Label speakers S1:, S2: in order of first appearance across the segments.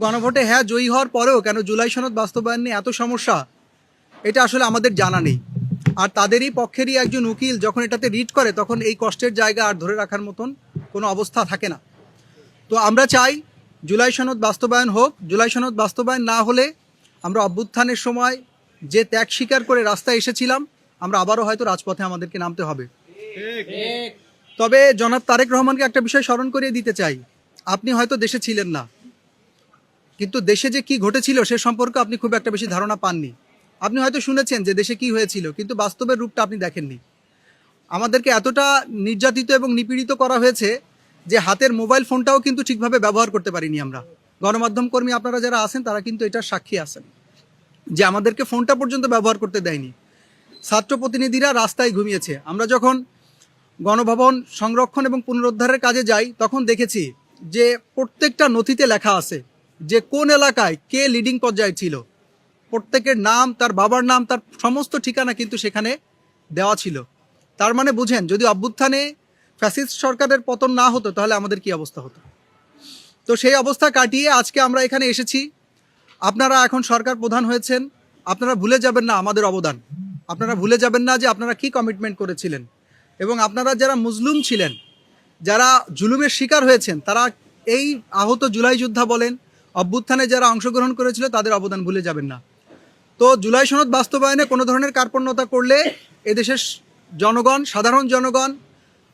S1: গণভোটে হ্যাঁ জয়ী হওয়ার পরেও কেন জুলাই সনদ বাস্তবায়ন নিয়ে এত সমস্যা, এটা আসলে আমাদের জানা নেই। আর তাদেরই পক্ষেরই একজন উকিল যখন এটাতে রিট করে তখন এই কষ্টের জায়গা আর ধরে রাখার মতন কোনো অবস্থা থাকে না। তো আমরা চাই জুলাই সনদ বাস্তবায়ন হোক। জুলাই সনদ বাস্তবায়ন না হলে আমরা অভ্যুত্থানের সময় যে ত্যাগ স্বীকার করে রাস্তায় এসেছিলাম, আমরা আবারও হয়তো রাজপথে আমাদেরকে নামতে হবে। তবে জনাব তারেক রহমানকে একটা বিষয় স্মরণ করিয়ে দিতে চাই। আপনি হয়তো দেশে ছিলেন না, কিন্তু দেশে যে কি ঘটেছিল সে সম্পর্কে আপনি খুব একটা বেশি ধারণা পাননি। আপনি হয়তো শুনেছেন যে দেশে কি হয়েছিল, কিন্তু বাস্তবের রূপটা আপনি দেখেননি। আমাদেরকে এতটা নির্যাতিত এবং নিপীড়িত করা হয়েছে যে হাতের মোবাইল ফোনটাও কিন্তু ঠিকভাবে ব্যবহার করতে পারিনি আমরা। গণমাধ্যম কর্মী আপনারা যারা আছেন তারা কিন্তু এটার সাক্ষী আছেন যে আমাদেরকে ফোনটা পর্যন্ত ব্যবহার করতে দেয়নি। ছাত্র প্রতিনিধিরা রাস্তায় ঘুমিয়েছে। আমরা যখন গণভবন সংরক্ষণ এবং পুনরুদ্ধারের কাজে যাই তখন দেখেছি যে প্রত্যেকটা নথিতে লেখা আছে যে কোন এলাকায় কে লিডিং পর্যায়ে ছিল। প্রত্যেকের নাম, তার বাবার নাম, তার সমস্ত ঠিকানা কিন্তু সেখানে দেওয়া ছিল। তার মানে বুঝেন, যদি অভ্যুত্থানে ফ্যাসিস্ট সরকারের পতন না হতো তাহলে আমাদের কি অবস্থা হতো। তো সেই অবস্থা কাটিয়ে আজকে আমরা এখানে এসেছি। আপনারা এখন সরকার প্রধান হয়েছেন, আপনারা ভুলে যাবেন না আমাদের অবদান। আপনারা ভুলে যাবেন না যে আপনারা কি কমিটমেন্ট করেছিলেন, এবং আপনারা যারা মুজলুম ছিলেন, যারা জুলুমের শিকার হয়েছেন, তারা এই আহত জুলাই যোদ্ধা বলেন, অভ্যুত্থানে যারা অংশগ্রহণ করেছিল তাদের অবদান ভুলে যাবেন না। তো জুলাই সনদ বাস্তবায়নে কোনো ধরনের কার্পণ্যতা করলে এদেশের জনগণ, সাধারণ জনগণ,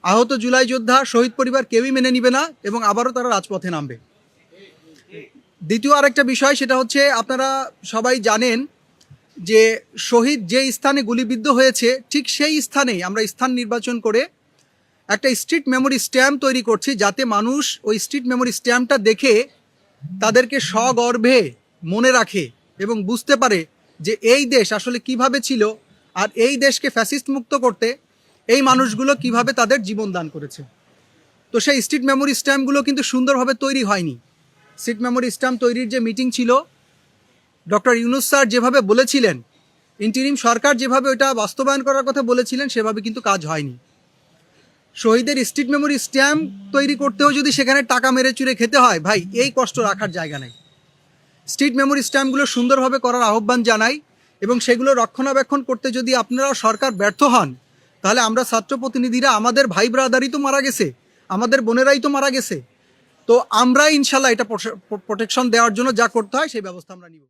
S1: আহত জুলাই যোদ্ধা, শহীদ পরিবার কেউই মেনে নিবে না, এবং আবারও তারা রাজপথে নামবে। দ্বিতীয় আরেকটা বিষয়, সেটা হচ্ছে আপনারা সবাই জানেন যে শহীদ যে স্থানে গুলিবিদ্ধ হয়েছে ঠিক সেই স্থানেই আমরা স্থান নির্বাচন করে একটা স্ট্রিট মেমোরি স্ট্যাম্প তৈরি করছি, যাতে মানুষ ওই স্ট্রিট মেমোরি স্ট্যাম্পটা দেখে তাদেরকে সগর্বে মনে রাখে এবং বুঝতে পারে যে এই দেশ আসলে কিভাবে ছিল, আর এই দেশকে ফ্যাসিস্ট মুক্ত করতে এই মানুষগুলো কিভাবে তাদের জীবন দান করেছে। তো সেই স্ট্রিট মেমোরি স্ট্যাম্পগুলো কিন্তু সুন্দরভাবে তৈরি হয়নি। স্ট্রিট মেমোরি স্ট্যাম্প তৈরির যে মিটিং ছিল, ডক্টর ইউনূস স্যার যেভাবে বলেছিলেন, ইন্টিরিম সরকার যেভাবে ওটা বাস্তবায়ন করার কথা বলেছিলেন, সেভাবে কিন্তু কাজ হয়নি। শহীদের স্ট্রিট মেমোরি স্ট্যাম্প তৈরি করতেও যদি সেখানে টাকা মেরে চুরে খেতে হয়, ভাই এই কষ্ট রাখার জায়গা নেই। স্ট্রিট মেমোরি স্ট্যাম্পগুলো সুন্দরভাবে করার আহ্বান জানাই, এবং সেগুলো রক্ষণাবেক্ষণ করতে যদি আপনারাও সরকার ব্যর্থ হন, তাহলে আমরা ছাত্র প্রতিনিধিরা, আমাদের ভাই ব্রাদারই তো মারা গেছে, আমাদের বোনেরাই তো মারা গেছে। তো আমরাই ইনশাল্লাহ এটা প্রোটেকশন দেওয়ার জন্য যা করতে হয় সেই ব্যবস্থা আমরা নিব।